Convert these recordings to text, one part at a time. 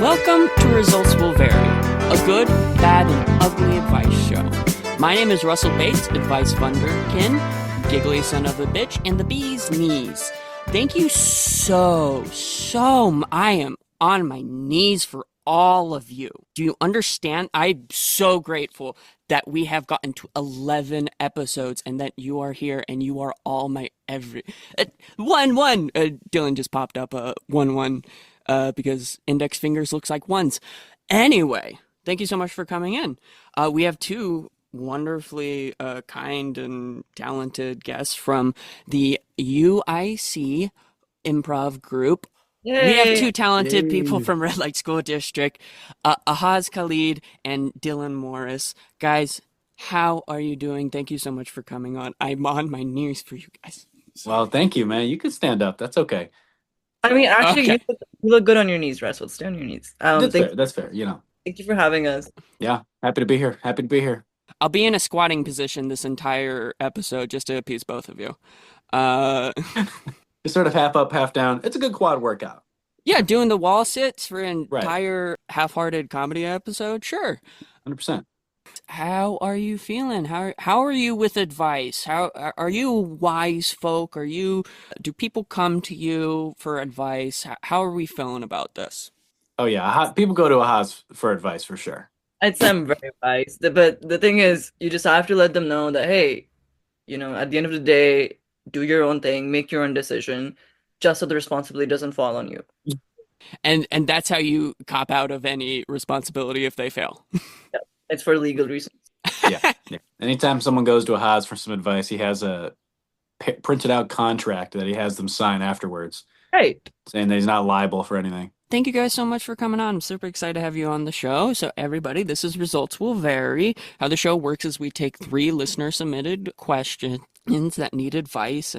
Welcome to Results Will Vary, a good, bad, and ugly advice show. My name is Russell Bates, advice wunderkin, giggly son of a bitch, and the bee's knees. Thank you I am on my knees for all of you. Do you understand? I'm so grateful that we have gotten to 11 episodes and that you are here and you are all my every... 1-1! Dylan just popped up a 1-1 because index fingers looks like ones. Anyway, thank you so much for coming in. We have two wonderfully kind and talented guests from the UIC improv group. Yay. We have two talented people from Red Light School District, Ahaaz Khalid and Dylan Morris. Guys, how are you doing? Thank you so much for coming on. I'm on my knees for you guys. Well, thank you, man. You can stand up. That's okay. I mean, actually, Okay. you look good on your knees, Russell. Stay on your knees. That's fair. You know. Thank you for having us. Yeah, happy to be here. Happy to be here. I'll be in a squatting position this entire episode just to appease both of you. Just sort of half up, half down. It's a good quad workout. Yeah, doing the wall sits for an Right. entire half-hearted comedy episode, sure. 100%. How are you feeling? How are you with advice? How are you wise folk? Do people come to you for advice? How are we feeling about this? Oh yeah, people go to Ahaaz for advice for sure. I'd say I'm very wise. But the thing is, you just have to let them know that, hey, at the end of the day, do your own thing, make your own decision, just so the responsibility doesn't fall on you. And that's how you cop out of any responsibility if they fail. Yeah, it's for legal reasons. Yeah. Anytime someone goes to Ahaaz for some advice, he has a printed out contract that he has them sign afterwards. Right. Saying that he's not liable for anything. Thank you guys so much for coming on. I'm super excited to have you on the show. So everybody, this is Results Will Vary. How the show works is we take 3 listener-submitted questions that need advice,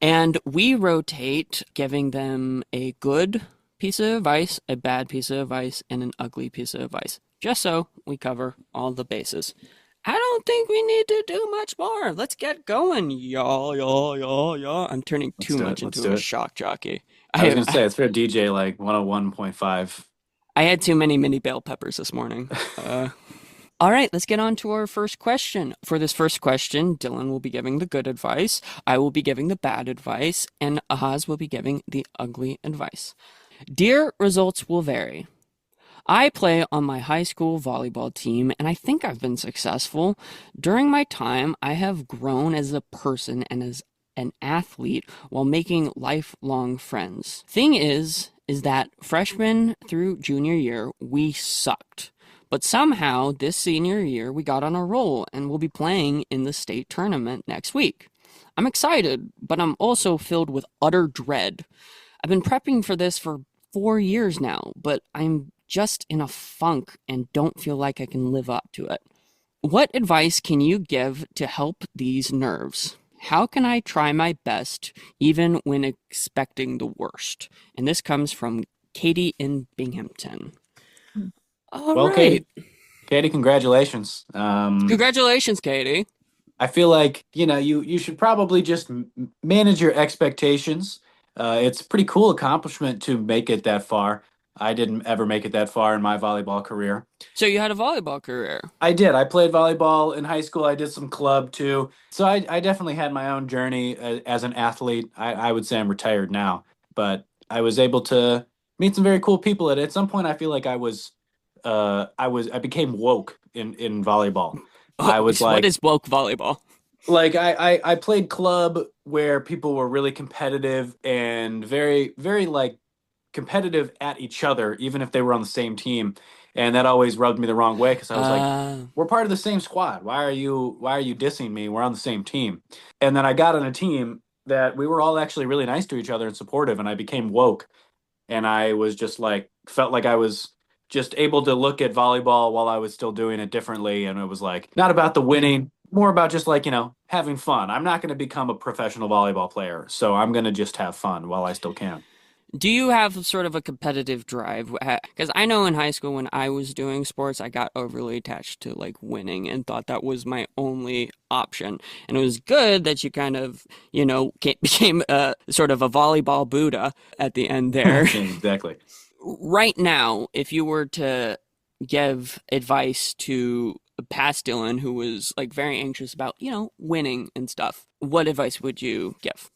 and we rotate giving them a good piece of advice, a bad piece of advice, and an ugly piece of advice, just so we cover all the bases. I don't think we need to do much more. Let's get going, y'all. I'm turning too much into a shock jockey. I was going to say, it's for a DJ like 101.5. I had too many mini bell peppers this morning. All right, let's get on to our first question. For this first question, Dylan will be giving the good advice, I will be giving the bad advice, and Ahaaz will be giving the ugly advice. Dear Results Will Vary, I play on my high school volleyball team, and I think I've been successful. During my time, I have grown as a person and as an athlete while making lifelong friends. Thing is that freshman through junior year, we sucked. But somehow, this senior year, we got on a roll and we'll be playing in the state tournament next week. I'm excited, but I'm also filled with utter dread. I've been prepping for this for 4 years now, but I'm just in a funk and don't feel like I can live up to it. What advice can you give to help these nerves? How can I try my best even when expecting the worst? And this comes from Katie in Binghamton. All right. Katie, congratulations. Congratulations, Katie. I feel like, you should probably just manage your expectations. It's a pretty cool accomplishment to make it that far. I didn't ever make it that far in my volleyball career. So you had a volleyball career? I did. I played volleyball in high school. I did some club too. So I definitely had my own journey as an athlete. I would say I'm retired now, but I was able to meet some very cool people. At some point, I feel like I became woke in volleyball. I was like, what is woke volleyball? Like I played club where people were really competitive and very, very like competitive at each other, even if they were on the same team. And that always rubbed me the wrong way because I was like, we're part of the same squad. Why are you dissing me? We're on the same team. And then I got on a team that we were all actually really nice to each other and supportive, and I became woke. And I was just like, felt like I was just able to look at volleyball while I was still doing it differently. And it was like, not about the winning, more about just like, having fun. I'm not going to become a professional volleyball player, so I'm going to just have fun while I still can. Do you have sort of a competitive drive? Because I know in high school when I was doing sports, I got overly attached to like winning and thought that was my only option. And it was good that you kind of, became sort of a volleyball Buddha at the end there. Exactly. right now, if you were to give advice to past Dylan who was like very anxious about, winning and stuff, what advice would you give?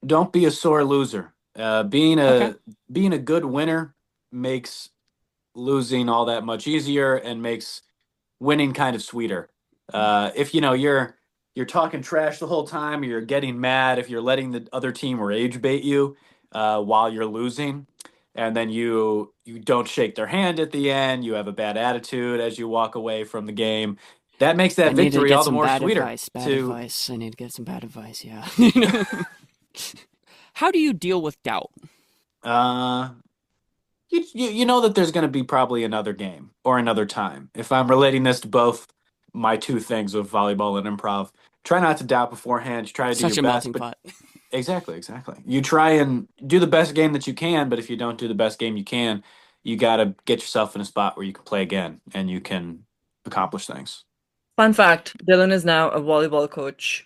Don't be a sore loser. Being Okay. a good winner makes losing all that much easier and makes winning kind of sweeter. If you're talking trash the whole time, or you're getting mad, if you're letting the other team rage bait you while you're losing, and then you don't shake their hand at the end, you have a bad attitude as you walk away from the game. That makes I that need to victory get all the some more bad sweeter. advice. Bad To advice. I need to get some bad advice. Yeah. How do you deal with doubt? uh, you know that there's going to be probably another game or another time. If I'm relating this to both my two things with volleyball and improv, try not to doubt beforehand. You try to do your Such a best, melting but pot. exactly. You try and do the best game that you can, but if you don't do the best game you can, you got to get yourself in a spot where you can play again and you can accomplish things. Fun fact, Dylan is now a volleyball coach.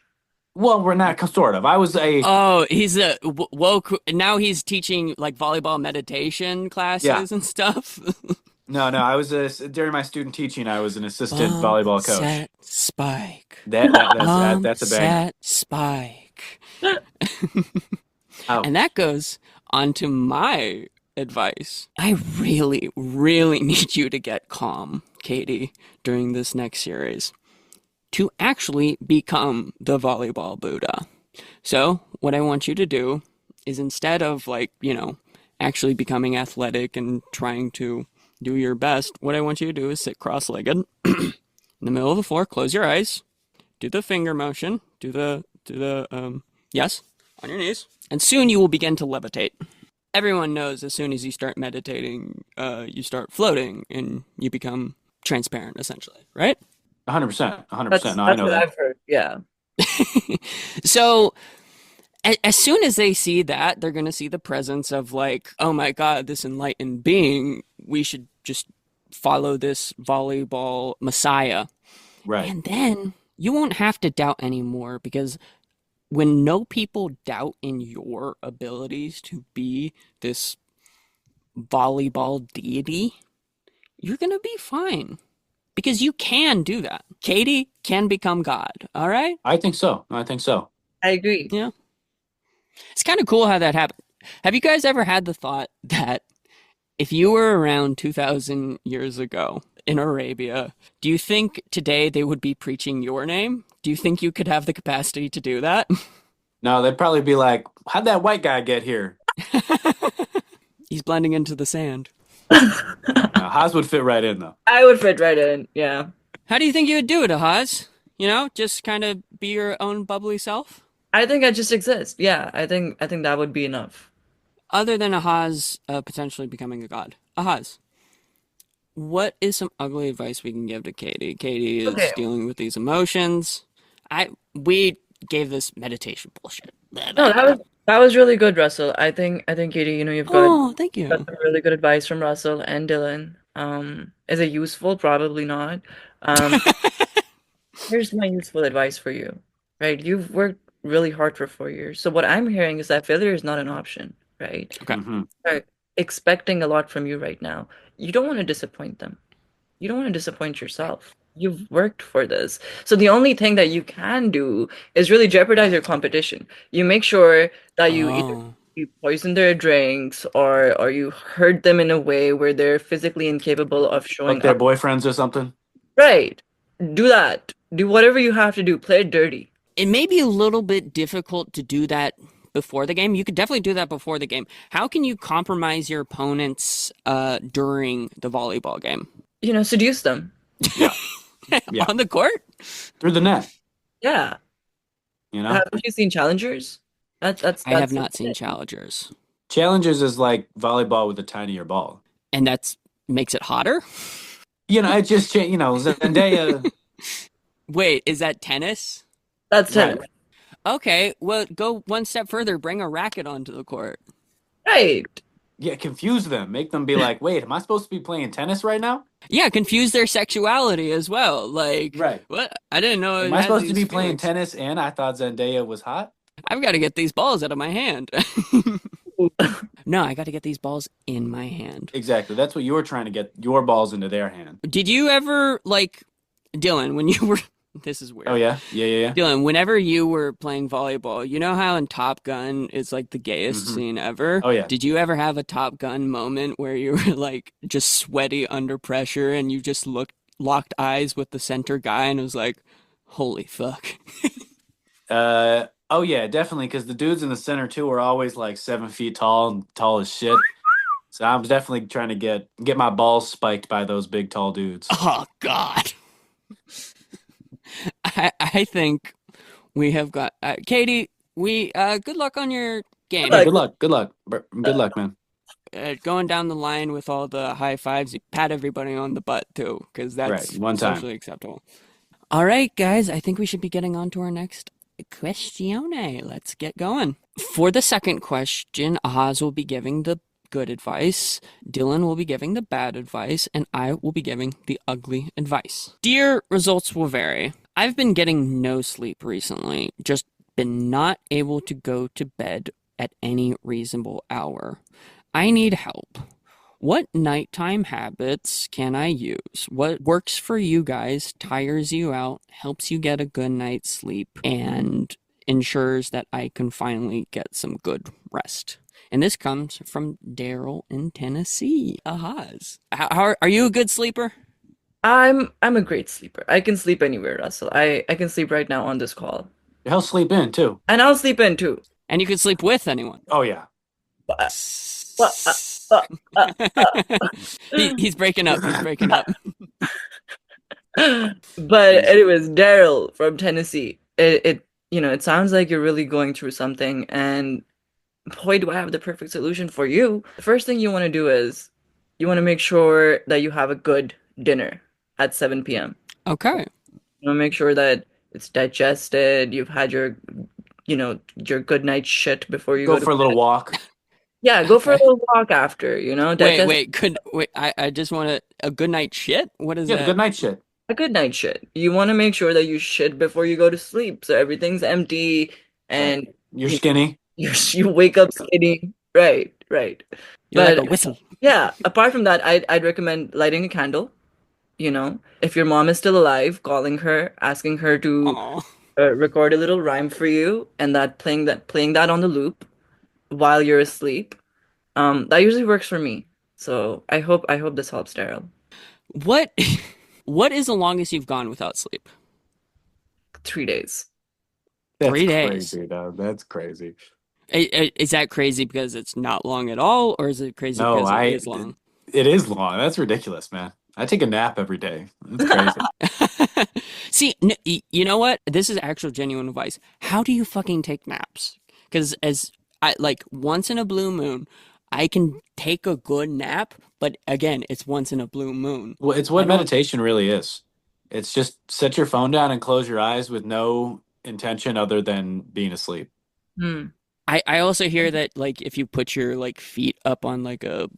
Well, we're not sort of. I was a Oh, he's a woke. Now he's teaching like volleyball meditation yeah. classes and stuff. No. I was during my student teaching, I was an assistant Bump, volleyball coach. set, spike. Bump, That's a banger. set, spike. Oh, And that goes on to my advice. I really, really need you to get calm, Katie, during this next series to actually become the volleyball Buddha. So, what I want you to do is instead of like, actually becoming athletic and trying to do your best, what I want you to do is sit cross-legged in the middle of the floor, close your eyes, do the finger motion, yes, on your knees, and soon you will begin to levitate. Everyone knows as soon as you start meditating, you start floating and you become transparent, essentially, right? 100%. 100%. That's No, I that's know what that. I've heard. Yeah. So as soon as they see that, they're going to see the presence of like, oh my God, this enlightened being. We should just follow this volleyball messiah. Right. And then you won't have to doubt anymore because when no people doubt in your abilities to be this volleyball deity, you're going to be fine because you can do that. Katie can become God. All right? I think so. I think so. I agree. Yeah. It's kind of cool how that happened. Have you guys ever had the thought that if you were around 2,000 years ago in Arabia, do you think today they would be preaching your name? Do you think you could have the capacity to do that? No, they'd probably be like, how'd that white guy get here? He's blending into the sand. Haas would fit right in, though. I would fit right in. Yeah. How do you think you would do it, Ahaz? Just kind of be your own bubbly self? I think I just exist. Yeah, I think that would be enough. Other than Ahaz potentially becoming a god. Ahaz, what is some ugly advice we can give to Katie? Katie Okay. is dealing with these emotions. We gave this meditation bullshit. No, that was really good, Russell. I think Katie, you've Oh, thank got you. some really good advice from Russell and Dylan. Is it useful? Probably not. Um, Here's my useful advice for you, right? You've worked really hard for 4 years. So what I'm hearing is that failure is not an option, right? Okay. Hmm. They're expecting a lot from you right now. You don't want to disappoint them. You don't want to disappoint yourself. You've worked for this. So the only thing that you can do is really jeopardize your competition. You make sure that you either Oh. you poison their drinks or you hurt them in a way where they're physically incapable of Fuck showing their up. boyfriends or something. Right. Do that. Do whatever you have to do. Play it dirty. It may be a little bit difficult to do that before the game. You could definitely do that before the game. How can you compromise your opponents during the volleyball game? Seduce them. Yeah. Yeah. On the court? Through the net, Yeah. you know? Haven't you seen challengers? I have That's not seen it. challengers. Challenges is like volleyball with a tinier ball. And that's makes it hotter? It just, Zendaya. Wait, is that tennis? That's Right. tennis. Okay, well, go one step further. Bring a racket onto the court. Right. Yeah, confuse them. Make them be like, wait, am I supposed to be playing tennis right now? Yeah, confuse their sexuality as well. Like, Right. what? I didn't know Am it I had supposed to these be playing feelings. tennis and I thought Zendaya was hot? I've got to get these balls out of my hand. No, I got to get these balls in my hand. Exactly. That's what you were trying to get your balls into their hand. Did you ever, like, Dylan, when you were, this is Oh weird. yeah, yeah, yeah, yeah. Dylan, whenever you were playing volleyball, you know how in Top Gun it's like the gayest Hmm. scene ever? Oh yeah. Did you ever have a Top Gun moment where you were like just sweaty under pressure and you just locked eyes with the center guy and it was like, holy fuck. Oh yeah, definitely. Because the dudes in the center too are always like 7 feet tall and tall as shit. So I was definitely trying to get my balls spiked by those big tall dudes. Oh God. I think we have got Katie, we good luck on your Yeah, game. Like, good luck. Good luck. Good luck, man. Going down the line with all the high fives, you pat everybody on the butt too, because Right, that's one time. socially acceptable. All right, guys, I think we should be getting on to our next questione. Let's get going. For the second question, Ahaz will be giving the good advice, Dylan will be giving the bad advice, and I will be giving the ugly advice. Dear results will vary. I've been getting no sleep recently, just been not able to go to bed at any reasonable hour. I need help. What nighttime habits can I use? What works for you guys, tires you out, helps you get a good night's sleep, and ensures that I can finally get some good rest? And this comes from Daryl in Tennessee. Ahaz. Are you a good sleeper? I'm a great sleeper. I can sleep anywhere, Russell. I can sleep right now on this call. He'll sleep in too. And I'll sleep in too. And you can sleep with anyone. Oh yeah. But, but, uh, uh, He's breaking up. He's breaking up. but anyways, Daryl from Tennessee. It sounds like you're really going through something, and boy, do I have the perfect solution for you. The first thing you want to do is you want to make sure that you have a good dinner at 7 p.m. Okay. You want to make sure that it's digested, you've had your good night shit before you Go go to for a little bed. walk. Yeah, go for a Okay. little walk after, digest I just want a good night shit? What is Yeah, the that? good night shit. a good night shit. You want to make sure that you shit before you go to sleep, so everything's empty Right. and You're you skinny. you wake up skinny. Right, right. You're like But a whistle. yeah, apart from that, I'd recommend lighting a candle. If your mom is still alive, calling her, asking her to Aw. record a little rhyme for you, and playing that on the loop while you're asleep. That usually works for me. So I hope this helps, Daryl. What what is the longest you've gone without sleep? 3 days. That's 3 days. crazy, dog. That's crazy. Is that crazy because it's not long at all, or is it crazy No, because it is long? it is long. That's ridiculous, man. I take a nap every day. That's crazy. See, you know what? This is actual genuine advice. How do you fucking take naps? Because as I like once in a blue moon, I can take a good nap, but again, it's once in a blue moon. Well, it's I what don't. meditation really is. It's just set your phone down and close your eyes with no intention other than being asleep. Hmm. I also hear that like if you put your like feet up on like a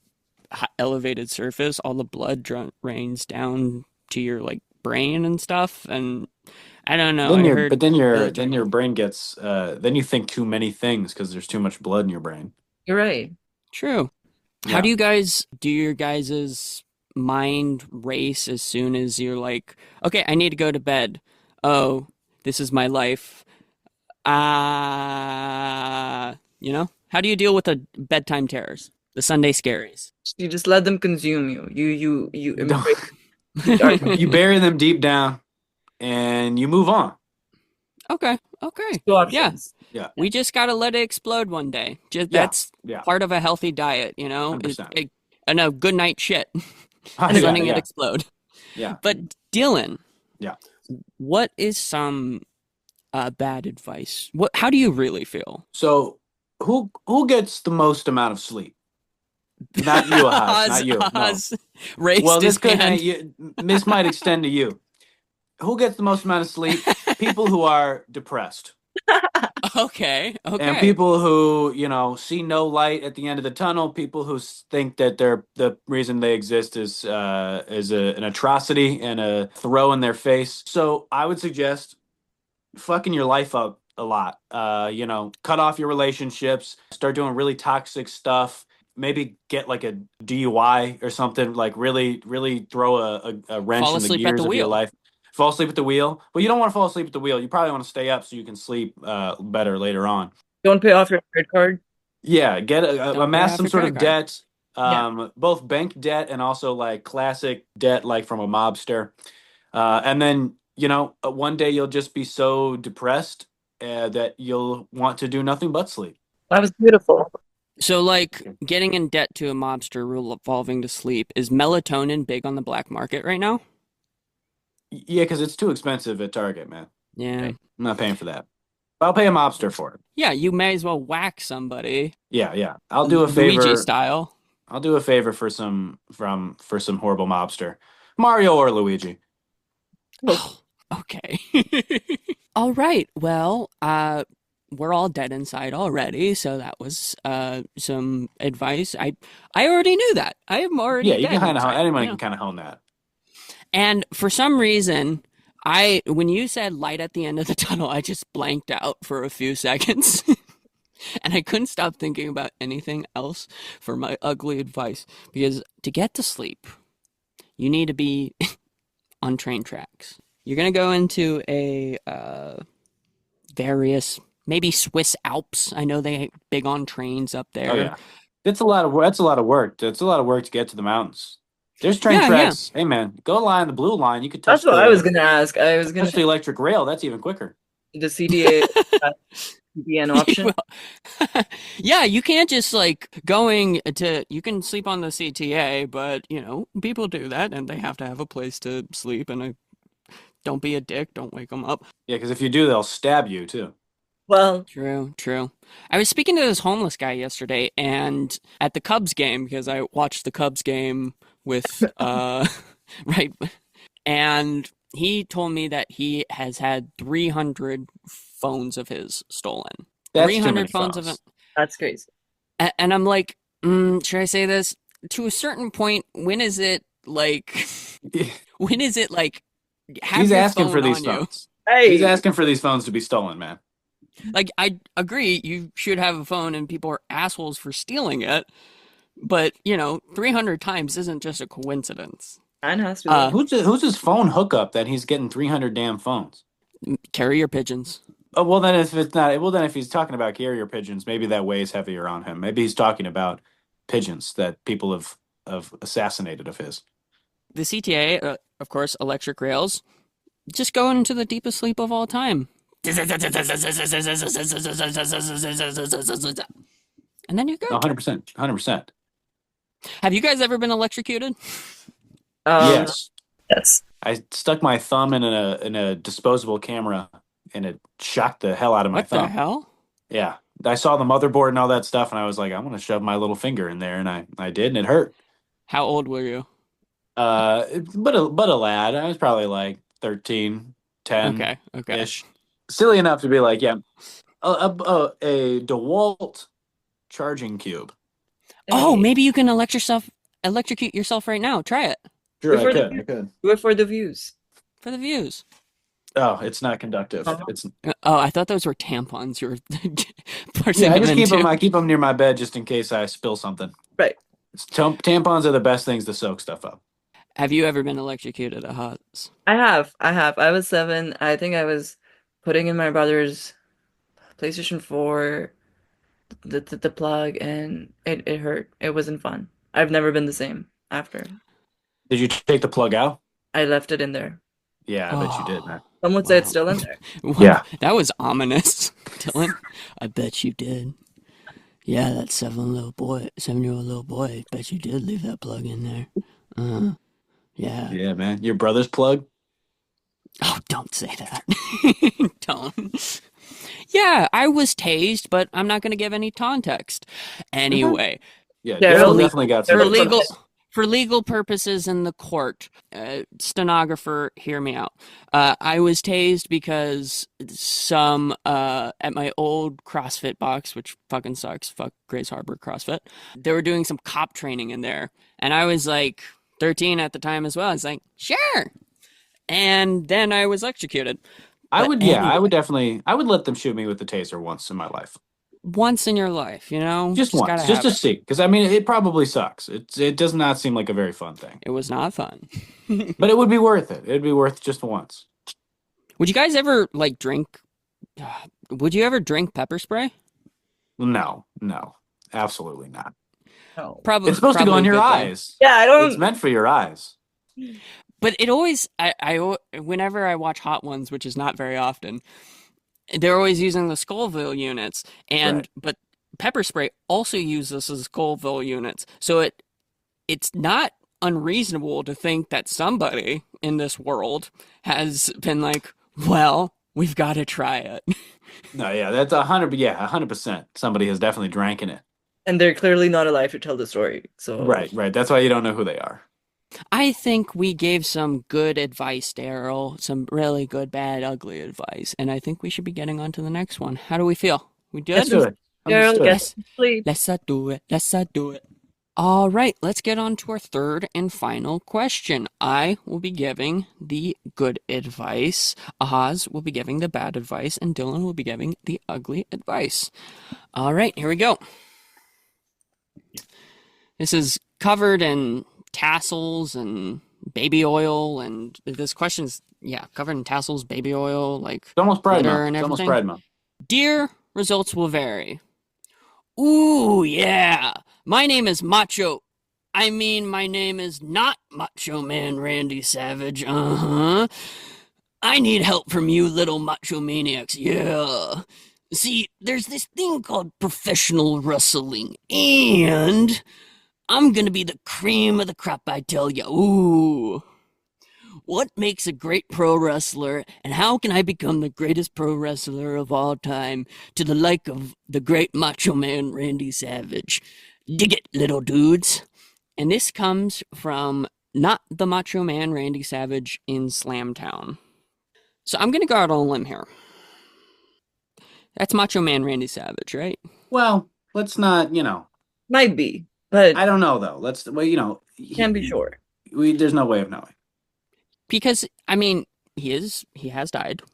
elevated surface, all the blood drains down to your like brain and stuff. And I don't know. Then I your heard but then your then your military. brain gets then you think too many things because there's too much blood in your brain. You're right. True. How do Yeah. you guys do your guys's mind race as soon as you're like, okay, I need to go to bed. Oh, this is my life. How do you deal with the bedtime terrors, the Sunday scaries? You just let them consume you. You Don't embrace the darkness. you bury them deep down and you move on. Okay, okay. Two Yeah, options. Yeah. we just gotta let it explode one day. Just Yeah. that's Yeah. part of a healthy diet, you know? 100%. And a good night shit. Oh, Just yeah, letting it yeah. explode. Yeah. But Dylan, Yeah. what is some bad advice? How do you really feel? So who gets the most amount of sleep? Not you, Ahaz. Not you. No. Oz raised Well, his this could hand. this might extend to you. Who gets the most amount of sleep? People who are depressed. Okay, And okay. people who, see no light at the end of the tunnel, people who think that the reason they exist is an atrocity and a throw in their face. So I would suggest fucking your life up a lot. Cut off your relationships, start doing really toxic stuff. Maybe get like a DUI or something. Like really, really throw a wrench Fall in the asleep at the gears of your wheel. life. Fall asleep at the wheel. Well, you don't want to fall asleep at the wheel. You probably want to stay up so you can sleep better later on. Don't pay off your credit card. Yeah, Don't pay amass off some your sort credit of card. debt, Yeah. both bank debt and also like classic debt, like from a mobster. And then, one day you'll just be so depressed that you'll want to do nothing but sleep. That was beautiful. So, like, getting in debt to a mobster revolving to sleep, is melatonin big on the black market right now? Yeah, because it's too expensive at Target, man. Yeah. I'm not paying for that. I'll pay a mobster for it. Yeah, you may as well whack somebody. Yeah, yeah. I'll do a Luigi favor. style. I'll do a favor for some horrible mobster, Mario or Luigi. Oh, okay. All right. Well, we're all dead inside already, so that was some advice. I already knew that. I am Yeah, already you can dead kind of inside. anyone Yeah. can kind of hone that. And for some reason, when you said light at the end of the tunnel, I just blanked out for a few seconds. And I couldn't stop thinking about anything else for my ugly advice. Because to get to sleep, you need to be on train tracks. You're going to go into a various, maybe Swiss Alps. I know they big on trains up Oh there. yeah, that's a lot of That's a lot of work. That's a lot of work to get to the mountains. There's train Yeah, yeah. tracks. Hey man, go line the blue line. You could That's touch what I was the gonna ask. I was gonna touch the electric rail. That's even quicker. the CTA be an option. Well, yeah, you can't just like you can sleep on the CTA, but people do that and they have to have a place to sleep. And don't be a dick, don't wake them up. Yeah, because if you do, they'll stab you too. Well, True, true. I was speaking to this homeless guy yesterday and at the Cubs game because I watched the Cubs game with right, and he told me that he has had 300 phones of his stolen. That's too many 300 phones of it. phones. that's crazy. And I'm like, should I say this? To a certain point, when is it like, have He's your asking for phone these on you? phones. He's Hey, asking for these phones to be stolen, man. Like, I agree, you should have a phone and people are assholes for stealing it, but, 300 times isn't just a coincidence. mine has to be. Uh, Who's his phone hookup that he's getting 300 damn phones? Carrier pigeons. Oh well, then if it's not, well then if he's talking about carrier pigeons, maybe that weighs heavier on him. Maybe he's talking about pigeons that people have assassinated of his. The CTA, of course, electric rails, just go into the deepest sleep of all time. And then you're No, good. 100%, 100%. Have you guys ever been electrocuted? Um, Yes, yes. I stuck my thumb in a disposable camera, and it shocked the hell out of my What the thumb. hell? Yeah, I saw the motherboard and all that stuff, and I was like, I'm gonna shove my little finger in there, and I did, and it hurt. How old were you? But a lad. I was probably like 13, 10 Okay, okay. ish. Silly enough to be like, yeah, a DeWalt charging cube. Oh, Hey, maybe you can electrocute yourself right now. Try it Sure, do it I for could. I the could. do it for the views. for the views. Oh, it's not conductive. Uh-huh. It's Oh, I thought those were tampons you were yeah. parsing I them just keep them. into. I keep them near my bed just in case I spill something. Right. Tampons are the best things to soak stuff up. Have you ever been electrocuted, Ahaaz? I have. I have. I was 7. I think I was putting in my brother's PlayStation 4 the plug and it hurt. It wasn't fun. I've never been the same after. Did you take the plug out? I left it in there. Yeah, I bet you did, Oh, man. Some would say it's wow. still in there. Yeah. That was ominous, Dylan. I bet you did. Yeah, that 7-year-old little boy. Bet you did leave that plug in there. Yeah. Yeah, man. Your brother's plug? Oh, don't say that. Don't. Yeah, I was tased, but I'm not going to give any context. Anyway, Yeah, Daryl, Daryl le- definitely got some for Daryl good from legal sense. for legal purposes in the court, stenographer, hear me out. I was tased because some at my old CrossFit box, which fucking sucks. Fuck Grace Harbor CrossFit. They were doing some cop training in there, and I was like 13 at the time as well. I was like, sure. And then I was electrocuted. I But would, yeah, anyway, I would let them shoot me with the taser once in my life. once in your life, Just just gotta once, just have to it. see. Because I mean, it probably sucks. It does not seem like a very fun thing. It was not fun. But it would be worth it. It'd be worth just once. Would you guys ever like drink? Would you ever drink pepper spray? No, no, absolutely not. No. It's Probably, supposed to go probably in a your good thing. eyes. Yeah, I It's don't. meant for your eyes. But it always, whenever I watch Hot Ones, which is not very often, they're always using the Scoville units, Right. but pepper spray also uses the Scoville units, so it's not unreasonable to think that somebody in this world has been like, well, we've got to try it. No, yeah, that's 100. Yeah, 100%. Somebody has definitely drank in it. And they're clearly not alive to tell the story. So Right, right. That's why you don't know who they are. I think we gave some good advice, Daryl, some really good, bad, ugly advice, and I think we should be getting on to the next one. How do we feel? We Let's good? do it. Daryl Understood. gets to sleep. Let's do it. Let's do it. All right, let's get on to our third and final question. I will be giving the good advice, Ahaz will be giving the bad advice, and Dylan will be giving the ugly advice. All right, here we go. This is covered in tassels and baby oil, and this question's, yeah, covered in tassels, baby oil, like It's almost Pride glitter Month. and It's almost everything. Pride Month. Dear, results will vary. Ooh, yeah. My name is Macho. My name is not Macho Man Randy Savage. Uh-huh. I need help from you little macho maniacs. Yeah. See, there's this thing called professional wrestling, and I'm gonna be the cream of the crop, I tell ya. Ooh. What makes a great pro wrestler, and how can I become the greatest pro wrestler of all time to the like of the great Macho Man Randy Savage? Dig it, little dudes. And this comes from not the Macho Man Randy Savage in Slamtown. So I'm going to go out on a limb here. That's Macho Man Randy Savage, right? Well, let's not, Might be, but I don't know though. Well, can't be sure. there's no way of knowing. Because, he has died. He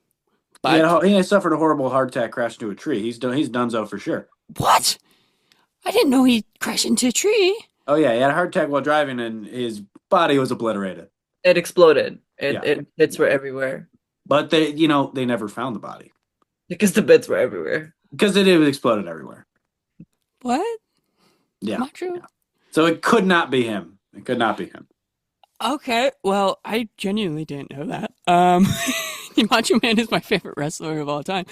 But, he suffered a horrible heart attack, crashed into a tree. He's donezo for sure. what? I didn't know he crashed into a tree. Oh yeah, he had a heart attack while driving, and his body was obliterated. It exploded. Yeah. Bits were everywhere But they never found the body because the bits were everywhere. because it exploded everywhere. What? Yeah, Macho? yeah. So it could not be him. It could not be him. Okay, well, I genuinely didn't know that. Macho Man is my favorite wrestler of all time.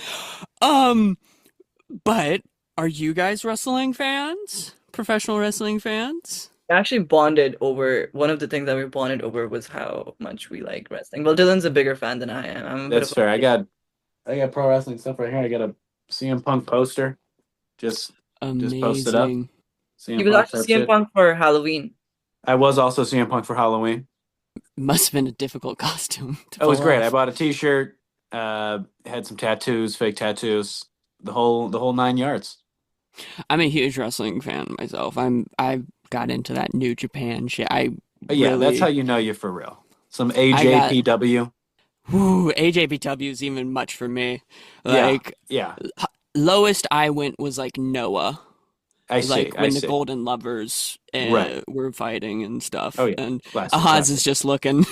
But are you guys wrestling fans? Professional wrestling fans? We actually bonded over one of the things that we bonded over was how much we like wrestling. Well, Dylan's a bigger fan than I am. I'm a bit That's of fair. I got pro wrestling stuff right here. I got a CM Punk poster. Just posted up. Amazing. CM He was Punk actually type CM shit. Punk for Halloween. I was also CM Punk for Halloween. Must have been a difficult costume to It was pull great. I off. bought a T-shirt. Had some tattoos, fake tattoos, the whole 9 yards. I'm a huge wrestling fan myself. I got into that New Japan shit. But yeah, that's how Really, you know you're for real. Some I got, AJPW. AJPW is even much for me. Yeah, Like, yeah. lowest I went was like Noah. I see. Like I when the see. Golden Lovers Right. were fighting and stuff. Oh yeah. And Classic. Ahaz Classic. is just looking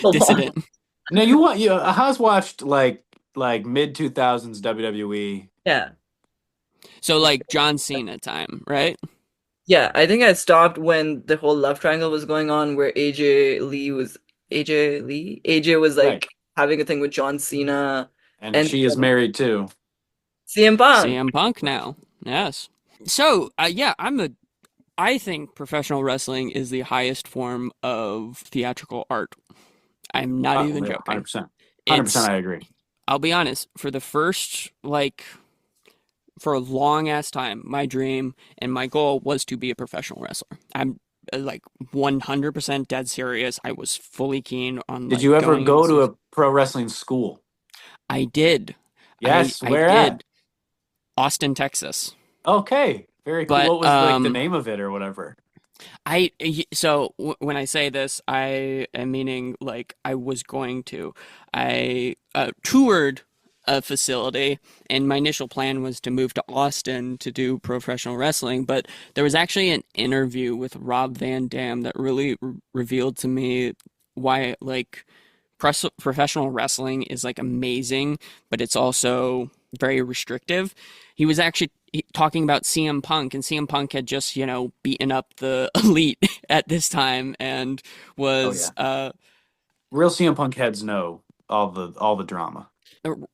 Hold on. dissident. Now Haas watched like mid 2000s WWE. Yeah. So like John Cena time, right? Yeah, I think I stopped when the whole love triangle was going on where AJ was Right. like having a thing with John Cena And and she is married too. CM Punk. CM Punk now. Yes. So, yeah, I think professional wrestling is the highest form of theatrical art. I'm not even Yeah, joking. 100%. 100% It's, I agree. I'll be honest, for a long ass time, my dream and my goal was to be a professional wrestler. I'm like 100% dead serious. I was fully keen on Did like you ever going go to into. a pro wrestling school? I did. Yes, I where did. at? Austin, Texas. Okay, very cool. But What was like the name of it or whatever? When I say this, I am meaning like I was going to. I toured a facility, and my initial plan was to move to Austin to do professional wrestling. But there was actually an interview with Rob Van Dam that really revealed to me why like professional wrestling is like amazing, but it's also very restrictive. He was actually talking about CM Punk, and CM Punk had just, beaten up the elite at this time and Oh was yeah, real CM Punk heads know all the drama.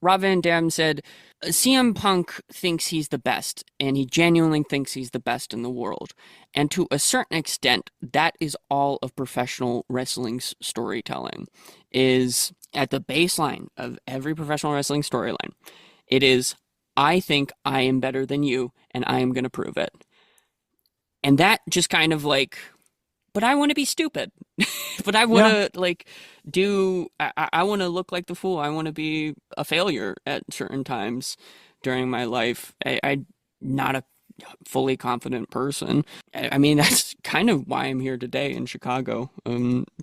Rob Van Dam said CM Punk thinks he's the best, and he genuinely thinks he's the best in the world. And to a certain extent, that is all of professional wrestling's storytelling, is at the baseline of every professional wrestling storyline. It is, I think I am better than you, and I am going to prove it. And that just kind of like, but I want to be stupid. But I want Yeah. to I want to look like the fool. I want to be a failure at certain times during my life. I'm not a fully confident person. I mean, that's kind of why I'm here today in Chicago,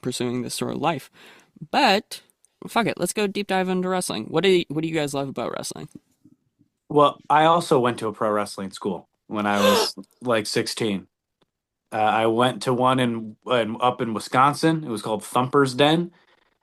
pursuing this sort of life. But fuck it, let's go deep dive into wrestling. What do you guys love about wrestling? Well, I also went to a pro wrestling school when I was like 16. I went to one up in Wisconsin. It was called Thumper's Den.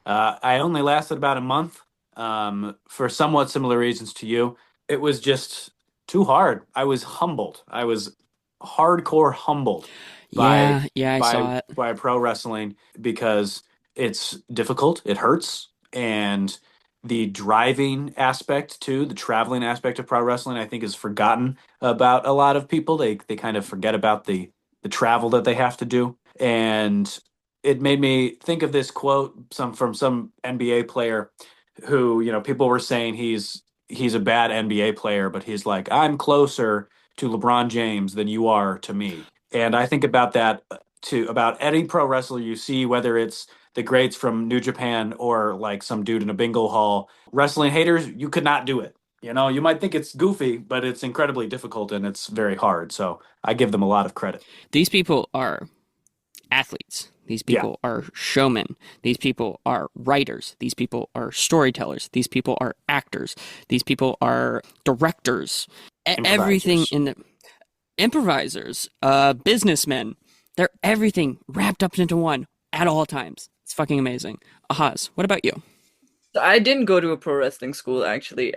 I only lasted about a month, for somewhat similar reasons to you. It was just too hard. I was humbled. I was hardcore humbled by Yeah, yeah, I by saw it. by pro wrestling because it's difficult, it hurts, and the driving aspect too, the traveling aspect of pro wrestling, I think is forgotten about a lot of people. They kind of forget about the travel that they have to do. And it made me think of this quote from some NBA player who, people were saying he's a bad NBA player, but he's like, I'm closer to LeBron James than you are to me. And I think about that to about any pro wrestler you see, whether it's the greats from New Japan or like some dude in a bingo hall. Wrestling haters, you could not do it. You might think it's goofy, but it's incredibly difficult and it's very hard. So I give them a lot of credit. These people are athletes. These Yeah, people are showmen. These people are writers. These people are storytellers. These people are actors. These people are directors. Everything improvisers. in the improvisers, businessmen. They're everything wrapped up into one at all times. It's fucking amazing. Ahaz, what about you? So I didn't go to a pro wrestling school actually.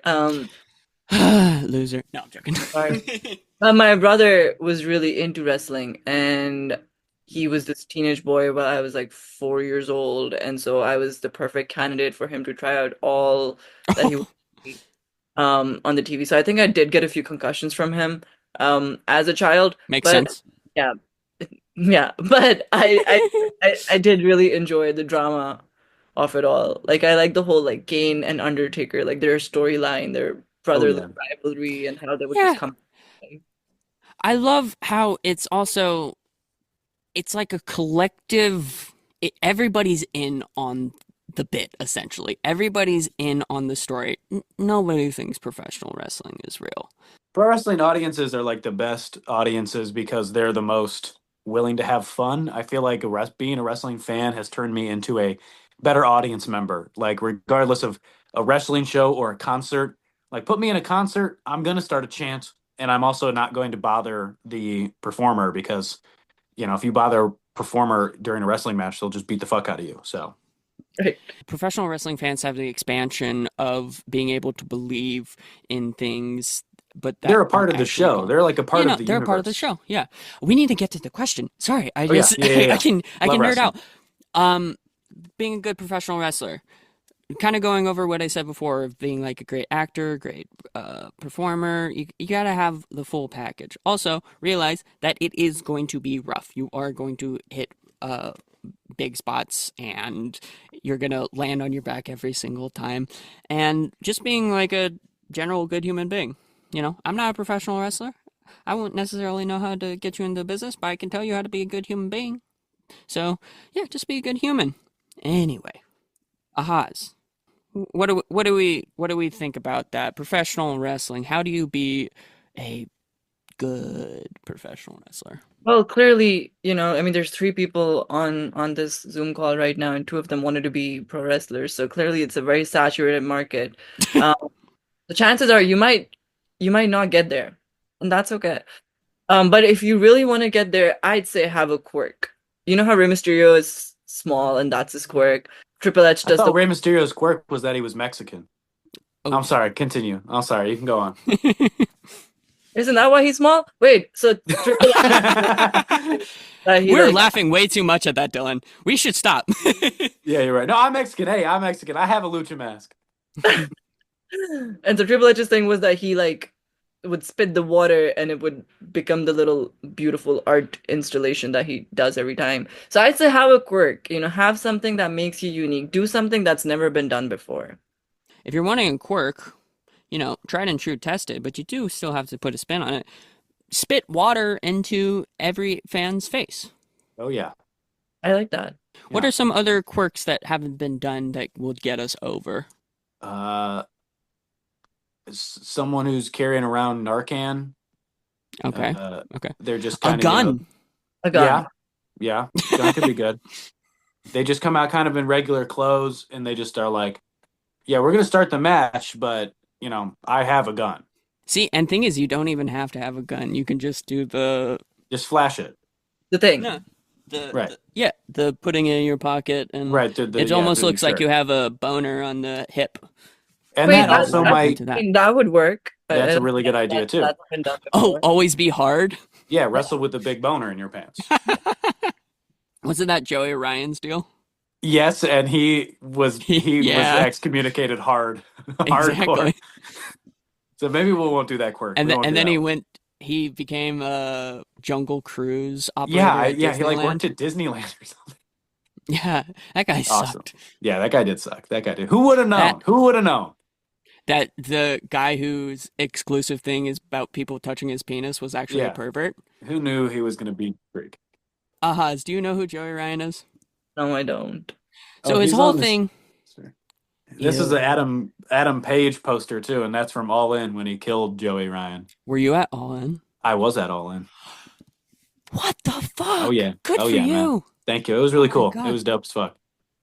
Loser. No, I'm joking. Sorry. My brother was really into wrestling, and he was this teenage boy while I was like 4 years old, and so I was the perfect candidate for him to try out all that he Oh, would on the TV. So I think I did get a few concussions from him as a child, makes but sense. yeah, yeah, but I did really enjoy the drama of it all. Like I like the whole like Kane and Undertaker, like their storyline, their Oh brotherly yeah. rivalry, and how they would just Yeah, come. I love how it's like a collective, everybody's in on the bit, essentially. Everybody's in on the story. Nobody thinks professional wrestling is real. Pro wrestling audiences are like the best audiences because they're the most willing to have fun. I feel like being a wrestling fan has turned me into a better audience member. Like regardless of a wrestling show or a concert, like put me in a concert, I'm going to start a chant, and I'm also not going to bother the performer because, if you bother a performer during a wrestling match, they'll just beat the fuck out of you. So, Right. Professional wrestling fans have the expansion of being able to believe in things, but that they're a part aren't of the actually show. going. They're like a part of the They're a part of the universe. show. Yeah, we need to get to the question. Sorry, I Oh yeah, just yeah, yeah, yeah. I Love can nerd wrestling. out. Um, being a good professional wrestler, kind of going over what I said before of being like a great actor, great performer. You gotta have the full package. Also, realize that it is going to be rough. You are going to hit big spots, and you're gonna land on your back every single time. And just being like a general good human being. I'm not a professional wrestler. I won't necessarily know how to get you into business, but I can tell you how to be a good human being. So, yeah, just be a good human. Anyway, Ahaz, what do we think about that professional wrestling? How do you be a good professional wrestler? Well, clearly, I mean, there's three people on this Zoom call right now, and two of them wanted to be pro wrestlers. So clearly, it's a very saturated market. Um, the chances are you might not get there, and that's okay. But if you really want to get there, I'd say have a quirk. You know how Rey Mysterio is small and that's his quirk. Triple H I does thought the. Rey Mysterio's quirk was that he was Mexican. Oh. I'm sorry, continue. I'm sorry, you can go on. Isn't that why he's small? Wait, so Triple H he We're like laughing way too much at that, Dylan. We should stop. Yeah, you're right. No, I'm Mexican. Hey, I'm Mexican. I have a lucha mask. and so Triple H's thing was that he like would spit the water and it would become the little beautiful art installation that he does every time. So I'd say have a quirk, have something that makes you unique. Do something that's never been done before. If you're wanting a quirk, tried and true tested, but you do still have to put a spin on it. Spit water into every fan's face. Oh yeah. I like that. What Yeah. are some other quirks that haven't been done that would get us over? Someone who's carrying around Narcan. Okay. Okay. They're just A kind of gun. A gun. Yeah, gun could be good. They just come out kind of in regular clothes and they just are like, yeah, we're gonna start the match, but I have a gun. See, and thing is, you don't even have to have a gun. You can just do the Just flash it. The thing. no, the, Right. the putting it in your pocket, and Right. it almost through looks your like shirt. you have a boner on the hip. And Wait, that that's- also I'll might. into that. I mean, that would work. That's I a really good idea too. That's been done Oh, before. always be hard. Yeah, wrestle with the big boner in your pants. Wasn't that Joey Ryan's deal? Yes, and he was Yeah. excommunicated hardcore. Exactly. So maybe we won't do that quirk. And We then, won't and do then that he one. went. He became a Jungle Cruise operator. Yeah, at yeah, he like Disneyland. worked at Disneyland or something. Yeah, that guy Awesome. sucked. Yeah, that guy did suck. That guy did. Who would have known? That- Who would have known? That the guy whose exclusive thing is about people touching his penis was actually Yeah. a pervert. Who knew he was going to be freak? Ahaaz, do you know who Joey Ryan is? No, I don't. So Oh, his he's whole on this- thing. This is Ew. an Adam Page poster too, and that's from All In when he killed Joey Ryan. Were you at All In? I was at All In. What the fuck? Oh yeah. Good Oh for yeah, you. man. Thank you. It was really Oh my cool. God. It was dope as fuck.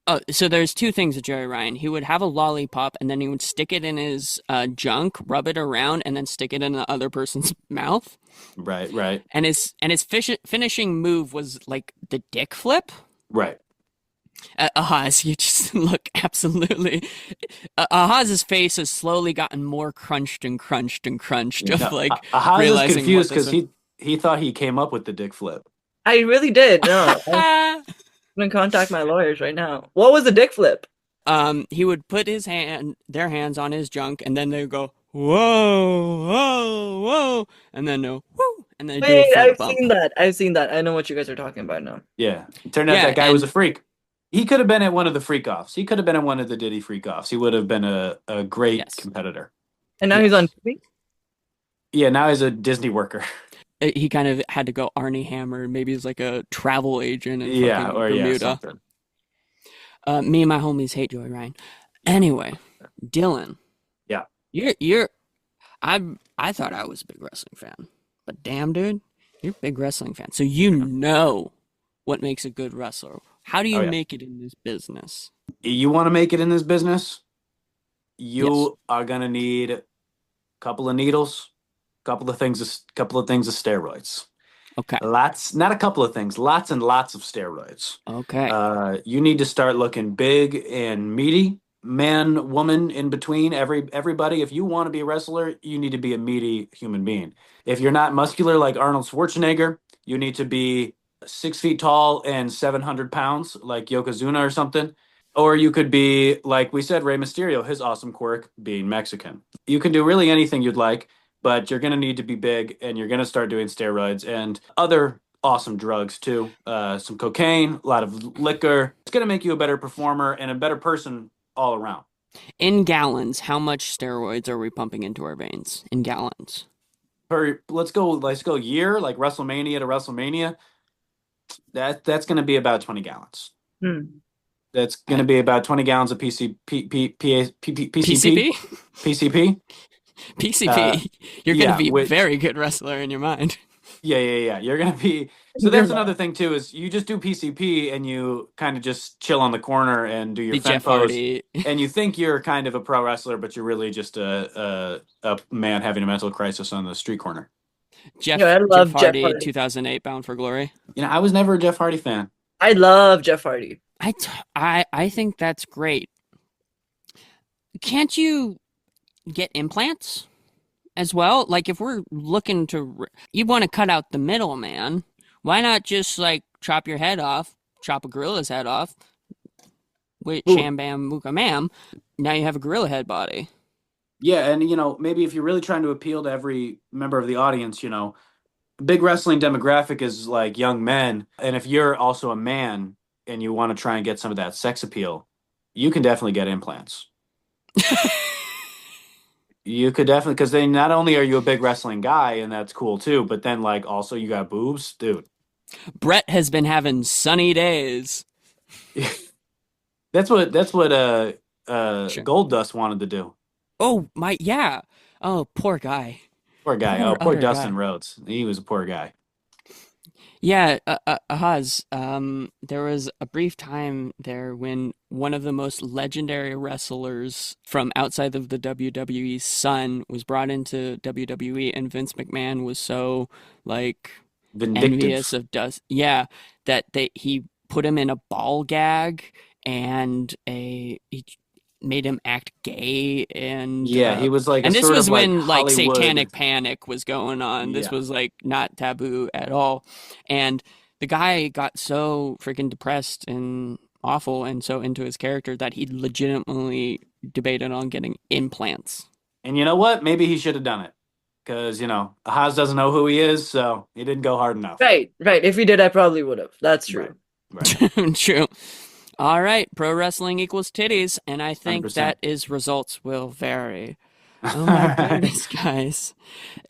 Oh, so there's two things with Joey Ryan. He would have a lollipop, and then he would stick it in his junk, rub it around, and then stick it in the other person's mouth. Right. And his finishing move was like the dick flip. Right. Ahaz, you just look absolutely. Ahaz's face has slowly gotten more crunched and crunched and crunched of No, like Ahaaz is realizing confused what this because he thought he came up with the dick flip. I really did. No, I'm was. gonna contact my lawyers right now. What was the dick flip? He would put their hands on his junk, and then they would go whoa, whoa, whoa, and then no whoo, and then do a Wait, front I've bump. seen that. I've seen that. I know what you guys are talking about now. Yeah. It turned out Yeah, that guy was a and- freak. He could have been at one of the freak offs. He could have been at one of the Diddy freak offs. He would have been a great Yes. competitor. And now he's on TV? Yeah, now he's a Disney worker. He kind of had to go Arnie Hammer. Maybe he's like a travel agent in Yeah, fucking or yeah, Bermuda. something. Me and my homies hate Joey Ryan. Anyway, Dylan. Yeah. I thought I was a big wrestling fan, but damn, dude, you're a big wrestling fan. So you know what makes a good wrestler. How do you Oh, yeah. make it in this business? You want to make it in this business? You Yes. are gonna need a couple of needles, couple of things of steroids. Okay. Not a couple of things, lots and lots of steroids. Okay. You need to start looking big and meaty, man, woman, in between. Everybody. If you want to be a wrestler, you need to be a meaty human being. If you're not muscular like Arnold Schwarzenegger, you need to be 6 feet tall and 700 pounds like Yokozuna or something. Or you could be, like we said, Rey Mysterio, his awesome quirk being Mexican. You can do really anything you'd like, but you're going to need to be big, and you're going to start doing steroids and other awesome drugs too. Some cocaine, a lot of liquor. It's going to make you a better performer and a better person all around. In gallons, how much steroids are we pumping into our veins? In gallons. Let's go year, like WrestleMania to WrestleMania. That's going to be about 20 gallons. That's going to be about 20 gallons of PCP. PCP? PCP. Uh, PCP. You're going to yeah, be a which very good wrestler in your mind. yeah. You're gonna be. So Good that's luck. another thing too, is you just do PCP and you kind of just chill on the corner and do your Be fend Jeff pose, Hardy. and you think you're kind of a pro wrestler, but you're really just a man having a mental crisis on the street corner. Yo, I Jeff love Jeff Hardy, Hardy. 2008, Bound for Glory. I was never a Jeff Hardy fan. I love Jeff Hardy. I think that's great. Can't you get implants as well? Like if we're looking to, you want to cut out the middleman. Why not just like chop your head off, chop a gorilla's head off, with Ooh. sham bam muka mam. Now you have a gorilla head body. Yeah, and maybe if you're really trying to appeal to every member of the audience, big wrestling demographic is like young men, and if you're also a man and you want to try and get some of that sex appeal, you can definitely get implants. You could definitely, because then not only are you a big wrestling guy, and that's cool too, but then like also you got boobs, dude. Brett has been having sunny days. That's what Sure. Gold Dust wanted to do. Oh my, yeah. Oh, poor guy. Poor guy. Oh, Poor poor utter Dustin guy. Rhodes. He was a poor guy. Yeah, Ahaz, there was a brief time there when one of the most legendary wrestlers from outside of the WWE's son was brought into WWE, and Vince McMahon was so, like, envious Vindictive. of Dust. Yeah, that he put him in a ball gag and he made him act gay Yeah, he was like a and this sort was of like when like Hollywood. satanic panic was going on. This Yeah. was like not taboo at all. And the guy got so freaking depressed and awful and so into his character that he legitimately debated on getting implants. And you know what? Maybe he should have done it. Because, Haas doesn't know who he is, so he didn't go hard enough. Right, right. If he did, I probably would have. That's Right. true. Right. True. All right, pro wrestling equals titties, and I think 100%. that is results will vary. Oh my goodness, guys.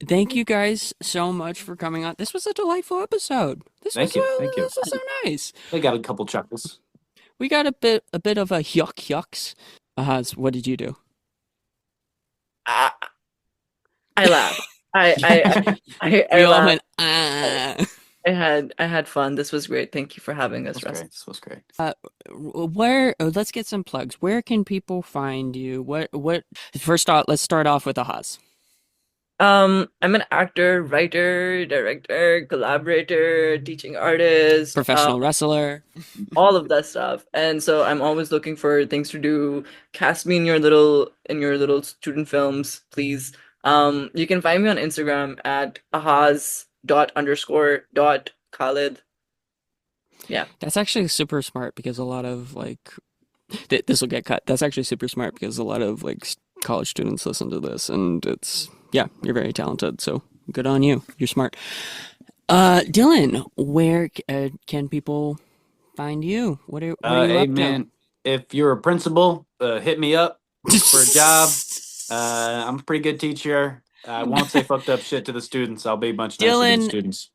Thank you guys so much for coming on. This was a delightful episode. Thank you. Thank you. This was so nice. They got a couple chuckles. We got a bit of a yucks. What did you do? I, I laughed. I We all laughed. went ah. I had fun. This was great. Thank you for having us, This was Russ. great. This was great. Let's get some plugs. Where can people find you? What first off, let's start off with Ahaz. I'm an actor, writer, director, collaborator, teaching artist, Professional wrestler. all of that stuff. And so I'm always looking for things to do. Cast me in your little student films, please. You can find me on Instagram at ahaz dot underscore dot Khalid. Yeah. That's actually super smart because a lot of like this will get cut. That's actually super smart because a lot of like college students listen to this, and it's yeah, you're very talented. So good on you. You're smart. Dylan, where can people find you? What are you Hey, up to? man, if you're a principal, hit me up for a job. I'm a pretty good teacher. I won't say fucked up shit to the students. I'll be much nicer to the Dylan, students.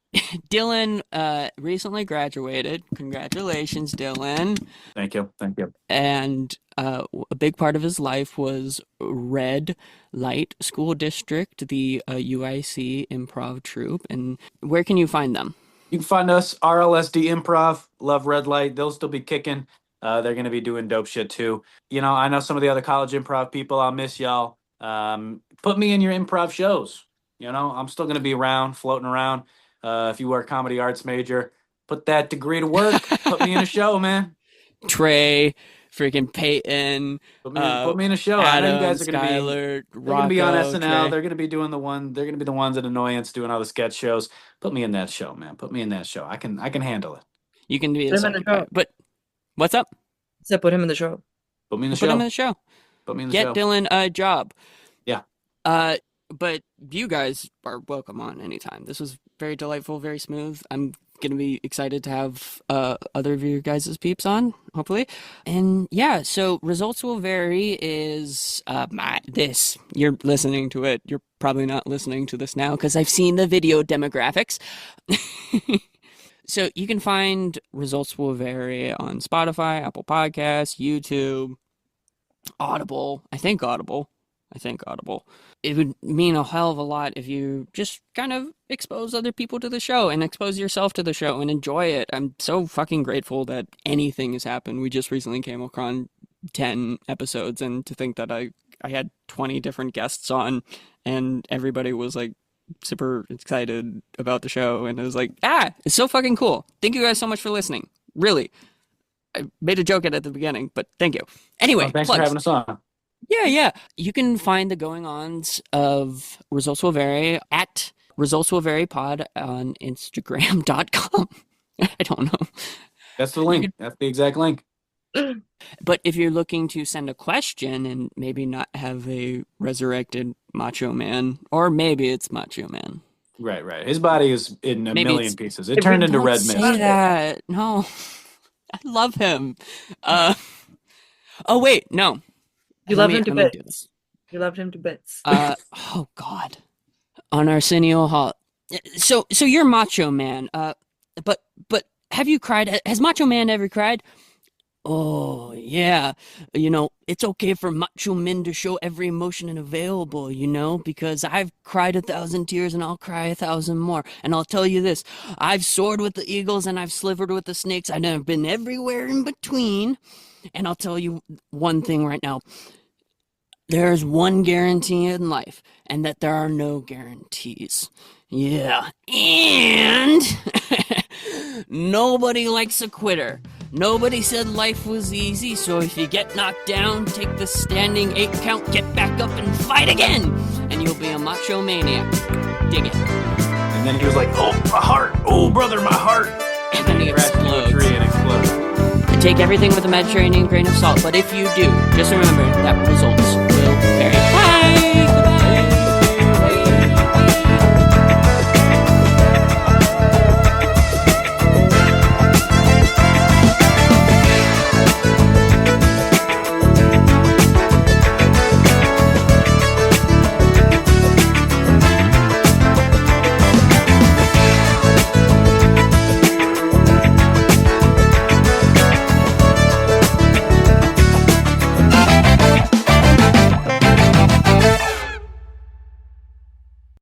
Dylan, recently graduated. Congratulations, Dylan. Thank you. Thank you. And a big part of his life was Red Light School District, the UIC improv troupe. And where can you find them? You can find us RLSD Improv. Love Red Light. They'll still be kicking. They're gonna be doing dope shit too. I know some of the other college improv people. I'll miss y'all. Put me in your improv shows. I'm still gonna be around, floating around. If you were a comedy arts major, put that degree to work. Put me in a show, man. Trey, freaking Peyton, Put me in a show. I know you Adam, guys are gonna be. Skylar, They're gonna be on Rocco, SNL. Trey. They're gonna be doing the one. They're gonna be the ones at Annoyance doing all the sketch shows. Put me in that show, man. Put me in that show. I can handle it. You can be Put the him in the second guy. show. But what's up? So put him in the show. Put me in the Put him in show. the show. Put me in the Get show. Dylan a job. Yeah. But you guys are welcome on anytime. This was very delightful, very smooth. I'm gonna be excited to have other of your guys' peeps on, hopefully. And yeah, so results will vary is this. You're listening to it. You're probably not listening to this now because I've seen the video demographics. So you can find results will vary on Spotify, Apple Podcasts, YouTube, Audible. I think Audible. it would mean a hell of a lot if you just kind of expose other people to the show and expose yourself to the show and enjoy it. I'm so fucking grateful that anything has happened. We just recently came across 10 episodes, and to think that I had 20 different guests on and everybody was like super excited about the show, and it was like, it's so fucking cool. Thank you guys so much for listening. Really. I made a joke at the beginning, but thank you. Anyway, Well, thanks plugs. for having us on. Yeah. You can find the going-ons of Results Will Vary at Results Will Vary Pod on Instagram.com. I don't know. That's the link. That's the exact link. But if you're looking to send a question and maybe not have a resurrected Macho Man, or maybe it's Macho Man. Right. His body is in a Maybe million pieces. It turned into red mist. Say that. No. I love him. Oh, wait, no. You love him to bits. You loved him to bits. Oh God, on Arsenio Hall. So you're Macho Man. But have you cried? Has Macho Man ever cried? Oh yeah. It's okay for macho men to show every emotion and available. Because I've cried 1,000 tears and I'll cry 1,000 more. And I'll tell you this: I've soared with the eagles and I've slivered with the snakes. I've been everywhere in between. And I'll tell you one thing right now. There's one guarantee in life, and that there are no guarantees. Yeah. And nobody likes a quitter. Nobody said life was easy, so if you get knocked down, take the standing 8 count, get back up and fight again, and you'll be a macho maniac. Dig it. And then he was like, "Oh, my heart! Oh, brother, my heart!" And then he crashed into a tree and exploded. Take everything with a Mediterranean grain of salt, but if you do, just remember that results